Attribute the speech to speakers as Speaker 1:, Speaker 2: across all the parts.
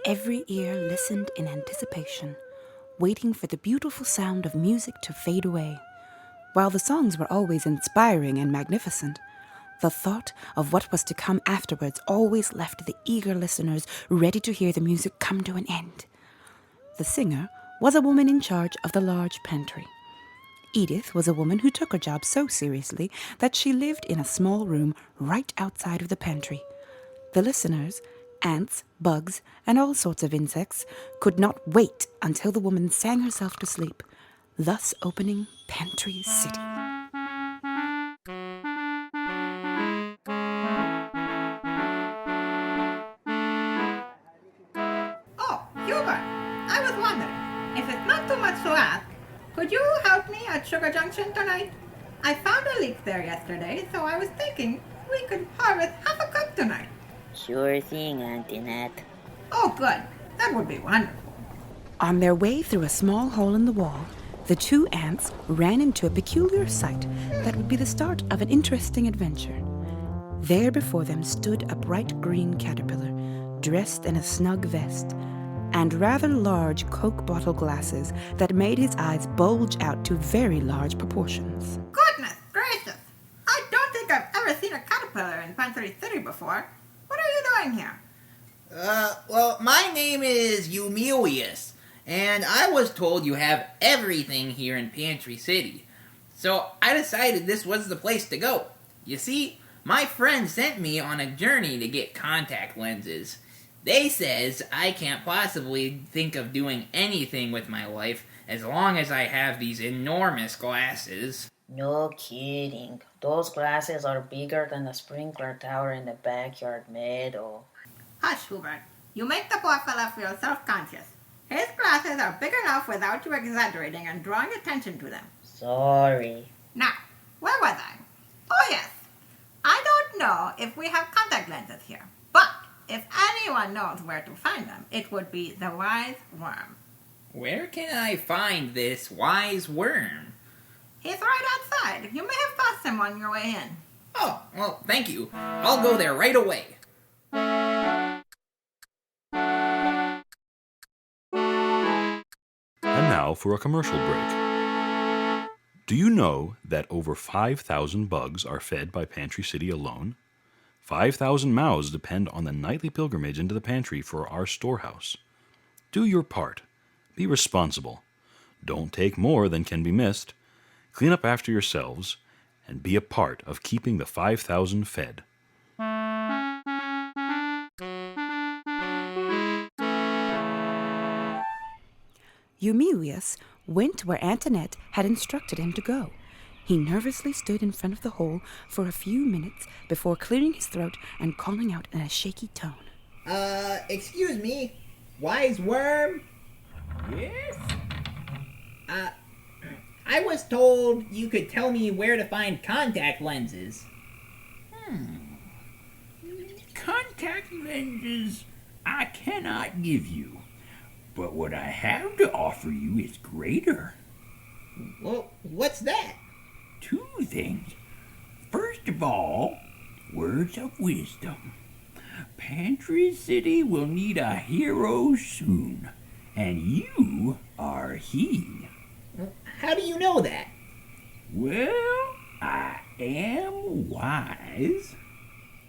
Speaker 1: Every ear listened in anticipation, waiting for the beautiful sound of music to fade away. While the songs were always inspiring and magnificent, the thought of what was to come afterwards always left the eager listeners ready to hear the music come to an end. The singer was a woman in charge of the large pantry. Edith was a woman who took her job so seriously that she lived in a small room right outside of the pantry. The listeners, ants, bugs, and all sorts of insects, could not wait until the woman sang herself to sleep, thus opening Pantry City.
Speaker 2: Oh, Hubert, I was wondering, if it's not too much to ask, could you help me at Sugar Junction tonight? I found a leak there yesterday, so I was thinking we could harvest half a cup tonight.
Speaker 3: Sure thing, Auntie Nat.
Speaker 2: Oh, good. That would be wonderful.
Speaker 1: On their way through a small hole in the wall, the two ants ran into a peculiar sight that would be the start of an interesting adventure. There before them stood a bright green caterpillar, dressed in a snug vest, and rather large Coke bottle glasses that made his eyes bulge out to very large proportions.
Speaker 2: Goodness gracious! I don't think I've ever seen a caterpillar in Pantry City before. What are you doing here?
Speaker 4: Well, my name is Youmeweus, and I was told you have everything here in Pantry City. So I decided this was the place to go. You see, my friend sent me on a journey to get contact lenses. They says I can't possibly think of doing anything with my life as long as I have these enormous glasses.
Speaker 3: No kidding. Those glasses are bigger than the sprinkler tower in the backyard meadow.
Speaker 2: Hush, Hubert. You make the poor fella feel self-conscious. His glasses are big enough without you exaggerating and drawing attention to them.
Speaker 3: Sorry.
Speaker 2: Now, where was I? Oh, yes. I don't know if we have contact lenses here, but if anyone knows where to find them, it would be the wise worm.
Speaker 4: Where can I find this wise worm?
Speaker 2: He's right outside. You may have passed him on your way in.
Speaker 4: Oh, well, thank you. I'll go there right away.
Speaker 5: And now for a commercial break. Do you know that over 5,000 bugs are fed by Pantry City alone? 5,000 mouths depend on the nightly pilgrimage into the pantry for our storehouse. Do your part. Be responsible. Don't take more than can be missed. Clean up after yourselves and be a part of keeping the 5,000 fed.
Speaker 1: Youmeweus went where Antoinette had instructed him to go. He nervously stood in front of the hole for a few minutes before clearing his throat and calling out in a shaky tone.
Speaker 4: Excuse me, wise worm?
Speaker 6: Yes?
Speaker 4: I was told you could tell me where to find contact lenses.
Speaker 6: Contact lenses I cannot give you, but what I have to offer you is greater.
Speaker 4: Well, what's that?
Speaker 6: 2 things. First of all, words of wisdom. Pantry City will need a hero soon, and you are he.
Speaker 4: How do you know that?
Speaker 6: Well, I am wise.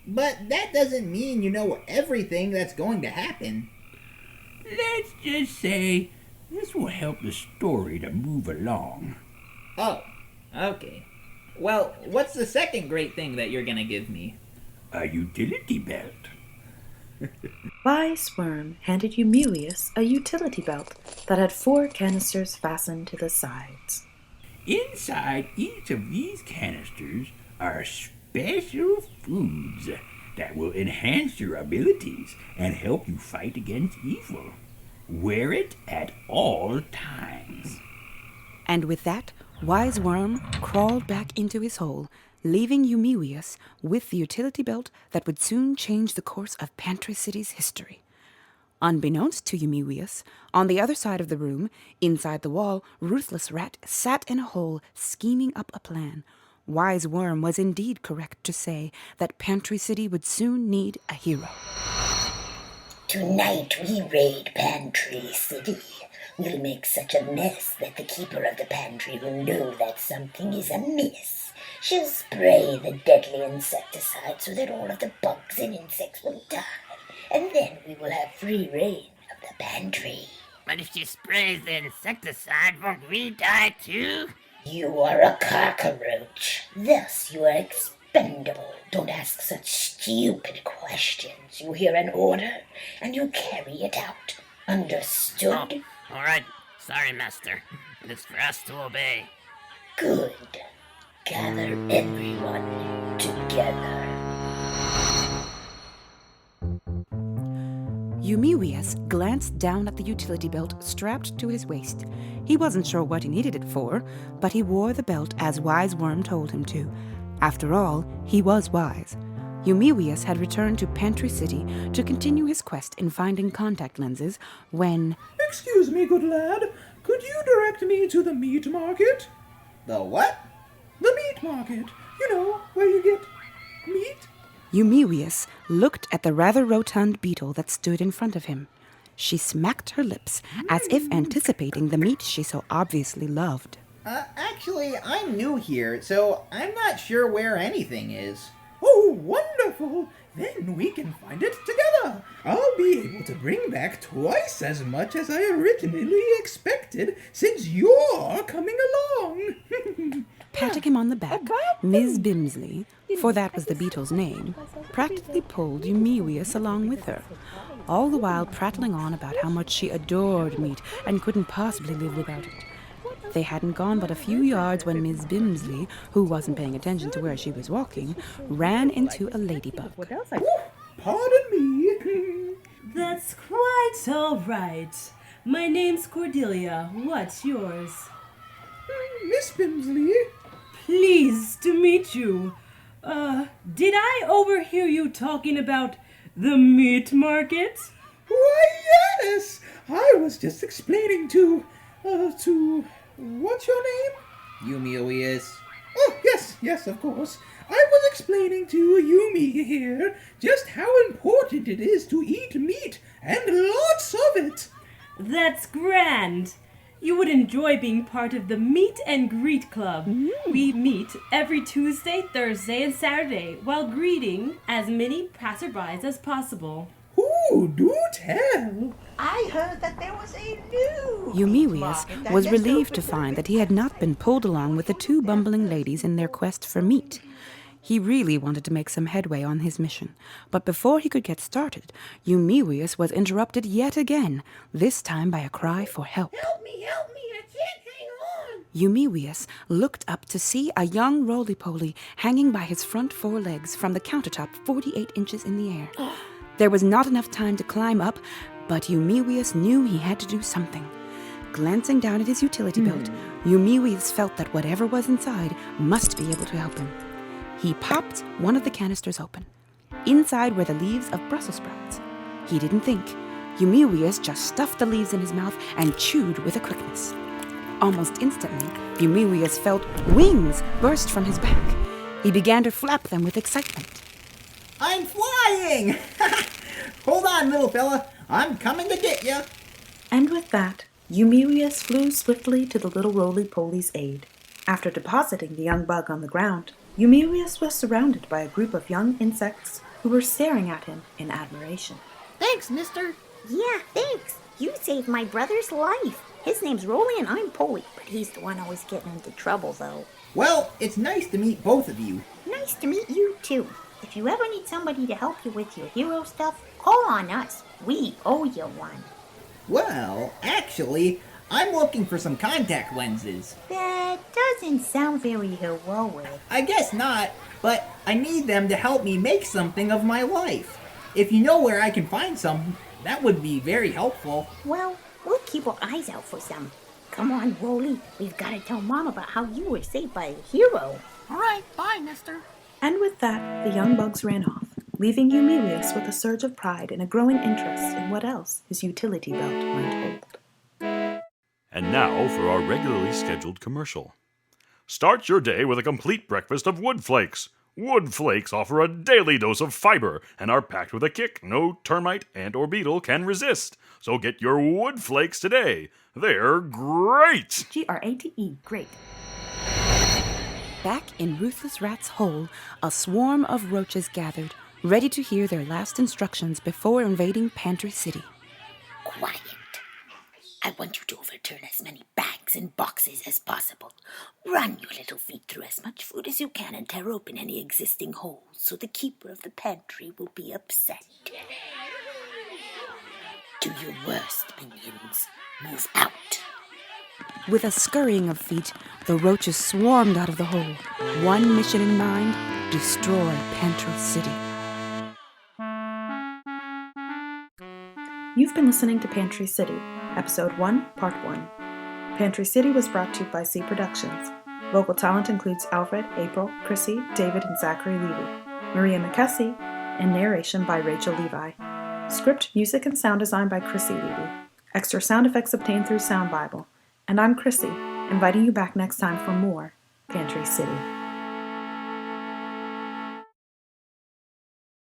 Speaker 4: But that doesn't mean you know everything that's going to happen.
Speaker 6: Let's just say this will help the story to move along.
Speaker 4: Oh, okay. Well, what's the second great thing that you're gonna give me?
Speaker 6: A utility belt.
Speaker 7: Wise Worm handed Youmeweus a utility belt that had 4 canisters fastened to the sides.
Speaker 6: Inside each of these canisters are special foods that will enhance your abilities and help you fight against evil. Wear it at all times.
Speaker 1: And with that, Wise Worm crawled back into his hole, leaving Youmeweus with the utility belt that would soon change the course of Pantry City's history. Unbeknownst to Youmeweus, on the other side of the room, inside the wall, Ruthless Rat sat in a hole, scheming up a plan. Wise Worm was indeed correct to say that Pantry City would soon need a hero.
Speaker 8: Tonight we raid Pantry City. We'll make such a mess that the keeper of the pantry will know that something is amiss. She'll spray the deadly insecticide so that all of the bugs and insects will die. And then we will have free reign of the pantry.
Speaker 9: But if she sprays the insecticide, won't we die too?
Speaker 8: You are a cockroach. Thus you are expendable. Don't ask such stupid questions. You hear an order, and you carry it out. Understood?
Speaker 9: Oh, all right. Sorry, Master. It's for us to obey.
Speaker 8: Good. Gather everyone together.
Speaker 1: Youmeweus glanced down at the utility belt strapped to his waist. He wasn't sure what he needed it for, but he wore the belt as Wise Worm told him to. After all, he was wise. Youmeweus had returned to Pantry City to continue his quest in finding contact lenses when...
Speaker 10: Excuse me, good lad. Could you direct me to the meat market?
Speaker 4: The what?
Speaker 10: The meat market. You know, where you get meat.
Speaker 1: Youmeweus looked at the rather rotund beetle that stood in front of him. She smacked her lips as if anticipating the meat she so obviously loved.
Speaker 4: Actually, I'm new here, so I'm not sure where anything is.
Speaker 10: Oh, wonderful! Then we can find it together. I'll be able to bring back twice as much as I originally expected, since you're coming along.
Speaker 1: Patting him on the back, Ms. Bimsley, for that was the beetle's name, practically pulled Youmeweus along with her, all the while prattling on about how much she adored meat and couldn't possibly live without it. They hadn't gone but a few yards when Ms. Bimsley, who wasn't paying attention to where she was walking, ran into a ladybug.
Speaker 10: Pardon me.
Speaker 11: That's quite all right. My name's Cordelia. What's yours?
Speaker 10: Miss Bimsley.
Speaker 11: Pleased to meet you. Did I overhear you talking about the meat market?
Speaker 10: Why, yes. I was just explaining to, what's your name?
Speaker 4: Youmeweus.
Speaker 10: Oh, yes, of course. I was explaining to Yumi here just how important it is to eat meat, and lots of it.
Speaker 11: That's grand. You would enjoy being part of the Meet and Greet Club. We meet every Tuesday, Thursday, and Saturday while greeting as many passerbys as possible.
Speaker 10: Ooh, do tell.
Speaker 2: I heard that there was a new
Speaker 1: Youmeweus was relieved to find that he had not been pulled along with the two bumbling ladies in their quest for meat. He really wanted to make some headway on his mission, but before he could get started, Youmeweus was interrupted yet again, this time by a cry for help.
Speaker 2: Help me, I can't hang on.
Speaker 1: Youmeweus looked up to see a young roly-poly hanging by his front four legs from the countertop 48 inches in the air. There was not enough time to climb up, but Youmeweus knew he had to do something. Glancing down at his utility belt, Youmeweus felt that whatever was inside must be able to help him. He popped one of the canisters open. Inside were the leaves of Brussels sprouts. He didn't think. Youmeweus just stuffed the leaves in his mouth and chewed with a quickness. Almost instantly, Youmeweus felt wings burst from his back. He began to flap them with excitement.
Speaker 4: I'm flying! Hold on, little fella. I'm coming to get you.
Speaker 7: And with that, Youmeweus flew swiftly to the little roly-poly's aid. After depositing the young bug on the ground, Youmeweus was surrounded by a group of young insects who were staring at him in admiration.
Speaker 2: Thanks, mister.
Speaker 12: Yeah, thanks. You saved my brother's life. His name's Rolly and I'm Polly, but he's the one always getting into trouble, though.
Speaker 4: Well, it's nice to meet both of you.
Speaker 12: Nice to meet you, too. If you ever need somebody to help you with your hero stuff, call on us. We owe you one.
Speaker 4: Well, actually, I'm looking for some contact lenses.
Speaker 12: That doesn't sound very heroic.
Speaker 4: I guess not, but I need them to help me make something of my life. If you know where I can find some, that would be very helpful.
Speaker 12: Well, we'll keep our eyes out for some. Come on, Rolly. We've got to tell Mom about how you were saved by a hero.
Speaker 2: All right, bye, mister.
Speaker 7: And with that, the young bugs ran off, leaving Youmeweus with a surge of pride and a growing interest in what else his utility belt might hold.
Speaker 5: And now for our regularly scheduled commercial. Start your day with a complete breakfast of wood flakes. Wood flakes offer a daily dose of fiber and are packed with a kick no termite and or beetle can resist. So get your wood flakes today. They're great!
Speaker 7: Grate, great.
Speaker 1: Back in Ruthless Rat's hole, a swarm of roaches gathered, ready to hear their last instructions before invading Pantry City.
Speaker 8: Quiet. I want you to overturn as many bags and boxes as possible. Run your little feet through as much food as you can and tear open any existing holes so the keeper of the pantry will be upset. Do your worst, minions. Move out.
Speaker 1: With a scurrying of feet, the roaches swarmed out of the hole. One mission in mind: destroy Pantry City.
Speaker 7: You've been listening to Pantry City, Episode 1, Part 1. Pantry City was brought to you by Cproductions. Vocal talent includes Alfred, April, Chrissy, David, and Zachary Levy. Maria McKessie, and narration by Rachel Levi. Script, music, and sound design by Chrissy Levy. Extra sound effects obtained through Sound Bible. And I'm Chrissy, inviting you back next time for more Pantry City.